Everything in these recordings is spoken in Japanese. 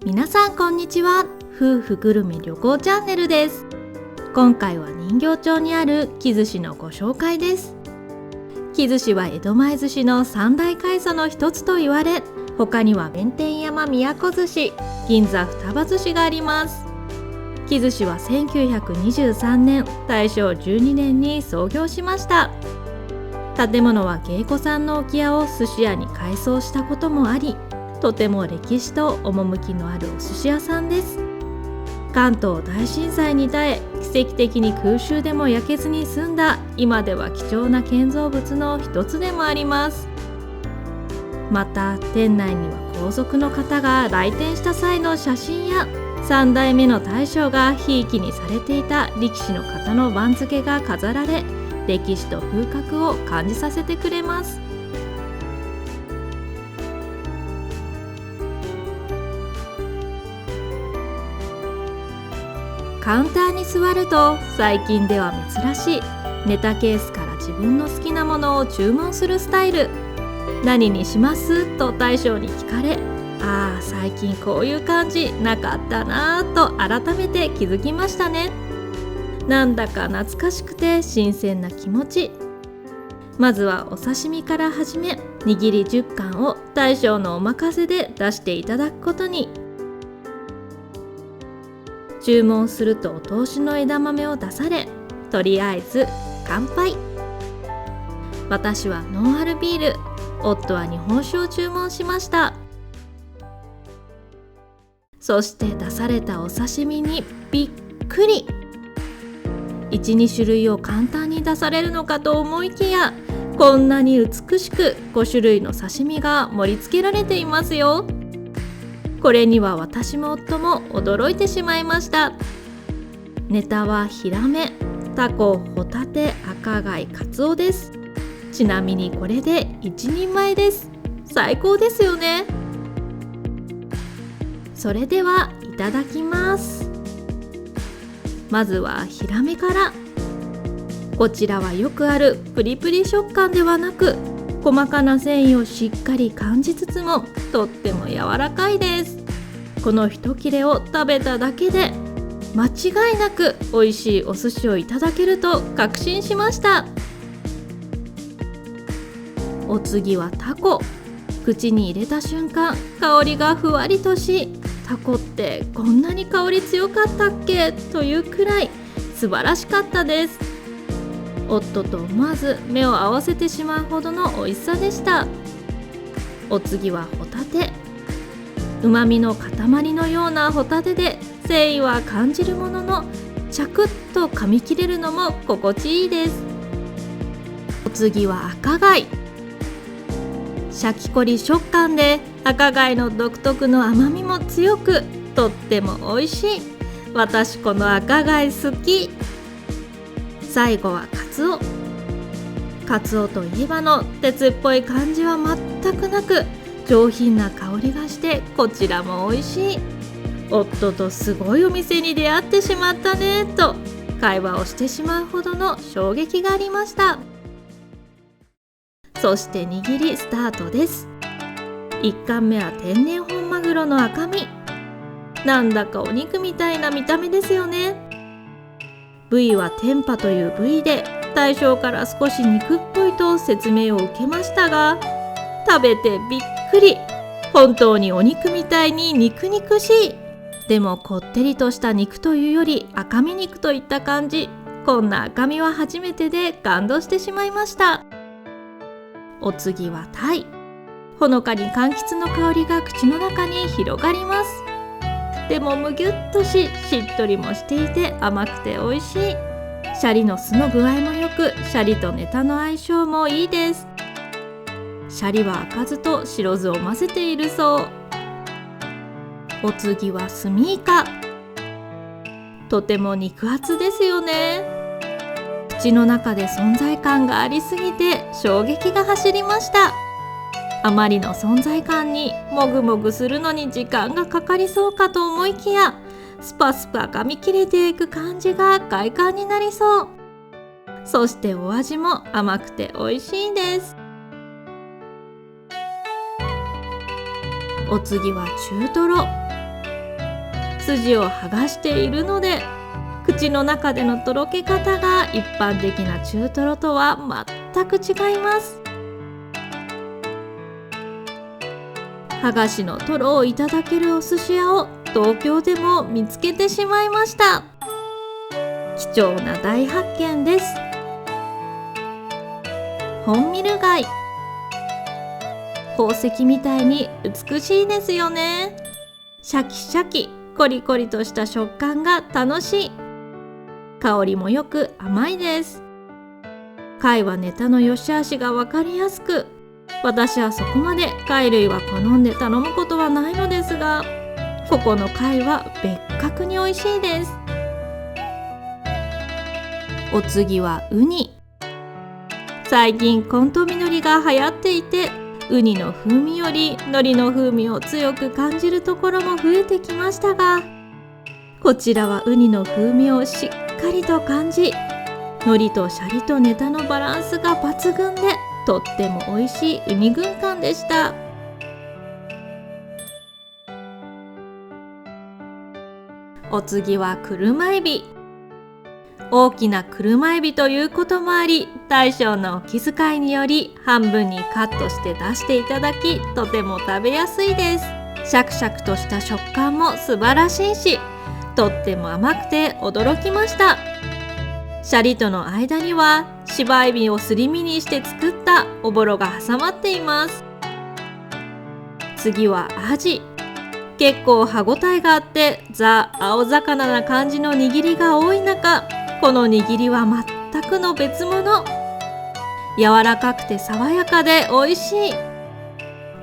皆さんこんにちは。夫婦グルメ旅行チャンネルです。今回は人形町にある木寿司のご紹介です。木寿司は江戸前寿司の三大開祖の一つと言われ、他には弁天山宮古寿司、銀座双葉寿司があります。木寿司は1923年大正12年に創業しました。建物は芸妓さんの置屋を寿司屋に改装したこともあり、とても歴史と趣のあるお寿司屋さんです。関東大震災に耐え、奇跡的に空襲でも焼けずに済んだ今では貴重な建造物の一つでもあります。また店内には皇族の方が来店した際の写真や3代目の大将がひいきにされていた力士の方の番付が飾られ、歴史と風格を感じさせてくれます。カウンターに座ると最近では珍しいネタケースから自分の好きなものを注文するスタイル。何にしますと大将に聞かれ、最近こういう感じなかったなぁと改めて気づきましたね。なんだか懐かしくて新鮮な気持ち。まずはお刺身から始め、握り10貫を大将のお任せで出していただくことに。注文するとお通しの枝豆を出され、とりあえず乾杯。私はノンアルビール、夫は日本酒を注文しました。そして出されたお刺身にびっくり。 1,2 種類を簡単に出されるのかと思いきや、こんなに美しく5種類の刺身が盛り付けられていますよ。これには私も夫も驚いてしまいました。ネタはヒラメ、タコ、ホタテ、赤貝、カツオです。ちなみにこれで1人前です。最高ですよね。それではいただきます。まずはヒラメから。こちらはよくあるプリプリ食感ではなく、細かな繊維をしっかり感じつつもとっても柔らかいです。この一切れを食べただけで間違いなく美味しいお寿司をいただけると確信しました。お次はタコ。口に入れた瞬間、香りがふわりとし、タコってこんなに香り強かったっけというくらい素晴らしかったです。夫と思わず目を合わせてしまうほどの美味しさでした。お次はホタテ。うまみの塊のようなホタテで繊維は感じるものの、チャクッと噛み切れるのも心地いいです。お次は赤貝。シャキコリ食感で赤貝の独特の甘みも強く、とっても美味しい。私この赤貝好き。最後はカツオ。カツオといえばの鉄っぽい感じは全くなく、上品な香りがしてこちらも美味しい。夫とすごいお店に出会ってしまったねと会話をしてしまうほどの衝撃がありました。そして握りスタートです。1貫目は天然本マグロの赤身。なんだかお肉みたいな見た目ですよね。部位はテンパという部位で、大将から少し肉っぽいと説明を受けましたが、食べてびっくり。本当にお肉みたいに肉々しい。でもこってりとした肉というより赤身肉といった感じ。こんな赤身は初めてで感動してしまいました。お次はタイ。ほのかに柑橘の香りが口の中に広がります。でもむぎゅっとしっとりもしていて甘くて美味しい。シャリの酢の具合もよく、シャリとネタの相性もいいです。シャリは赤酢と白酢を混ぜているそう。お次はスミイカ。とても肉厚ですよね。口の中で存在感がありすぎて衝撃が走りました。あまりの存在感にもぐもぐするのに時間がかかりそうかと思いきや、スパスパ噛み切れていく感じが快感になりそう。そしてお味も甘くて美味しいです。お次は中トロ。筋を剥がしているので、口の中でのとろけ方が一般的な中トロとは全く違います。剥がしのトロをいただけるお寿司屋を東京でも見つけてしまいました。貴重な大発見です。本ミル貝、宝石みたいに美しいですよね。シャキシャキ、コリコリとした食感が楽しい。香りもよく甘いです。貝はネタの良し悪しが分かりやすく、私はそこまで貝類は好んで頼むことはないのですが、ここの貝は別格に美味しいです。お次はウニ。最近コントミノリが流行っていて、ウニの風味より海苔の風味を強く感じるところも増えてきましたが、こちらはウニの風味をしっかりと感じ、海苔とシャリとネタのバランスが抜群で、とっても美味しいウニ軍艦でした。お次は車エビ。大きな車エビということもあり、大将のお気遣いにより半分にカットして出していただき、とても食べやすいです。シャクシャクとした食感も素晴らしいし、とっても甘くて驚きました。シャリとの間には芝エビをすり身にして作ったおぼろが挟まっています。次はアジ。結構歯ごたえがあってザ・青魚な感じの握りが多い中、この握りは全くの別物。柔らかくて爽やかで美味しい。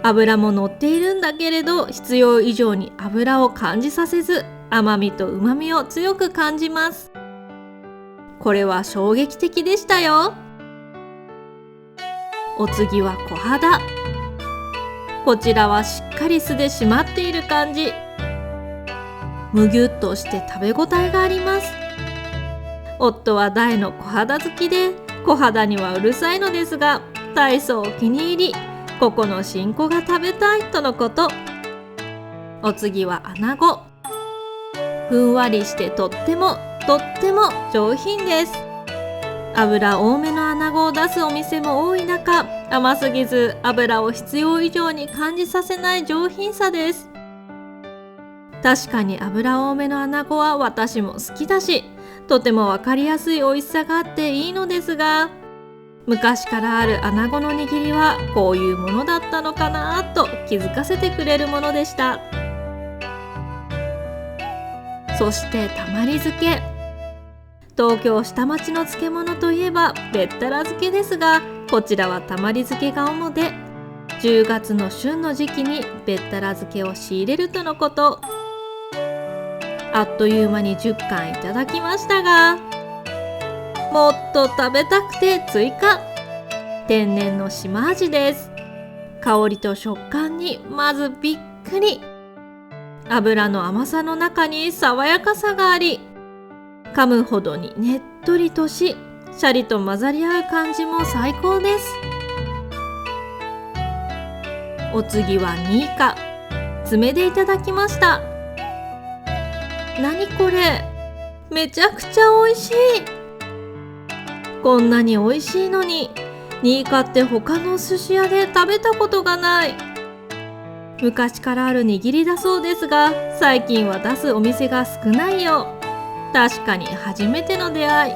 脂も乗っているんだけれど、必要以上に脂を感じさせず、甘みと旨みを強く感じます。これは衝撃的でしたよ。お次は小肌。こちらはしっかり酢で締まっている感じ。むぎゅっとして食べ応えがあります。夫は大の小肌好きで、小肌にはうるさいのですが、大層お気に入り、ここの新子が食べたいとのこと。お次はアナゴ。ふんわりしてとっても上品です。油多めのアナゴを出すお店も多い中、甘すぎず油を必要以上に感じさせない上品さです。確かに油多めのアナゴは私も好きだし、とても分かりやすい美味しさがあっていいのですが、昔からあるアナゴの握りはこういうものだったのかなと気づかせてくれるものでした。そしてたまり漬け。東京下町の漬物といえばべったら漬けですが、こちらはたまり漬けが主で、10月の旬の時期にべったら漬けを仕入れるとのこと。あっという間に10貫いただきましたが、もっと食べたくて追加。天然の島味です。香りと食感にまずびっくり。油の甘さの中に爽やかさがあり、噛むほどにねっとりとし、シャリと混ざり合う感じも最高です。お次はニイカ。爪でいただきました。何これ、めちゃくちゃ美味しい。こんなに美味しいのに、ニイカって他のお寿司屋で食べたことがない。昔からある握りだそうですが、最近は出すお店が少ないよう。確かに初めての出会い。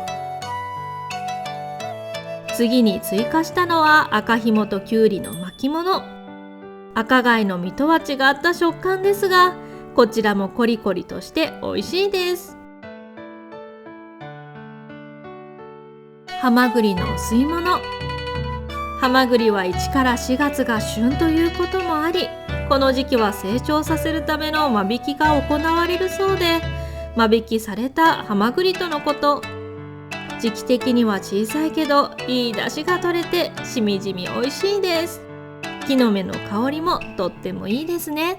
次に追加したのは赤ひもときゅうりの巻物。赤貝の身とは違った食感ですが、こちらもコリコリとして美味しいです。ハマグリのお吸い物。ハマグリは1から4月が旬ということもあり、この時期は成長させるための間引きが行われるそうで、間引きされたハマグリとのこと。時期的には小さいけどいい出汁が取れてしみじみ美味しいです。木の芽の香りもとってもいいですね。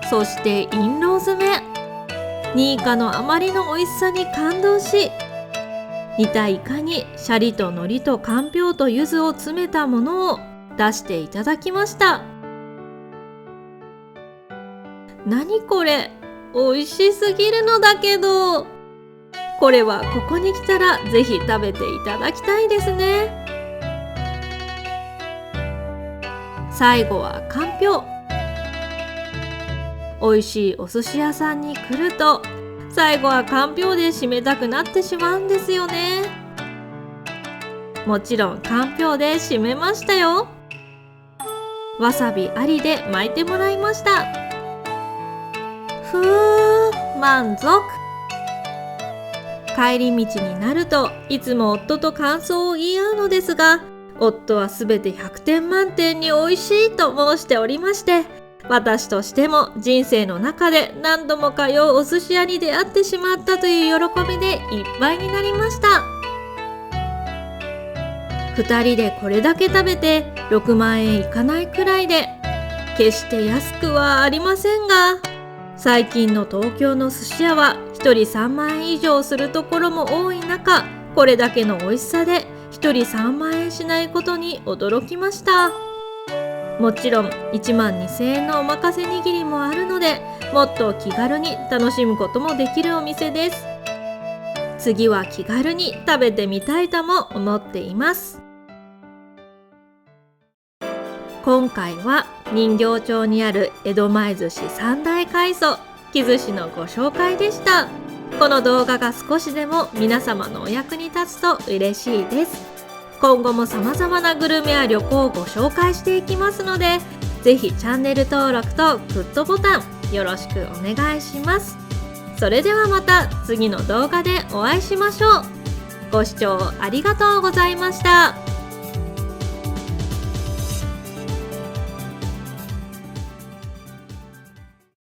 そしてインロー詰め。ニイカのあまりの美味しさに感動し、煮たイカにシャリと海苔とかんぴょうと柚子を詰めたものを出していただきました。何これ、美味しすぎるのだけど。これはここに来たらぜひ食べていただきたいですね。最後はかんぴょう。美味しいお寿司屋さんに来ると最後はかんぴょうで締めたくなってしまうんですよね。もちろんかんぴょうで締めましたよ。わさびありで巻いてもらいました。満足。帰り道になるといつも夫と感想を言い合うのですが、夫はすべて100点満点に美味しいと申しておりまして、私としても人生の中で何度も通うお寿司屋に出会ってしまったという喜びでいっぱいになりました。2人でこれだけ食べて6万円いかないくらいで、決して安くはありませんが、最近の東京の寿司屋は1人3万円以上するところも多い中、これだけの美味しさで1人3万円しないことに驚きました。もちろん1万2000円のおまかせ握りもあるので、もっと気軽に楽しむこともできるお店です。次は気軽に食べてみたいとも思っています。今回は人形町にある江戸前寿司三大会祖木寿司のご紹介でした。この動画が少しでも皆様のお役に立つと嬉しいです。今後も様々なグルメや旅行をご紹介していきますので、ぜひチャンネル登録とグッドボタンよろしくお願いします。それではまた次の動画でお会いしましょう。ご視聴ありがとうございました。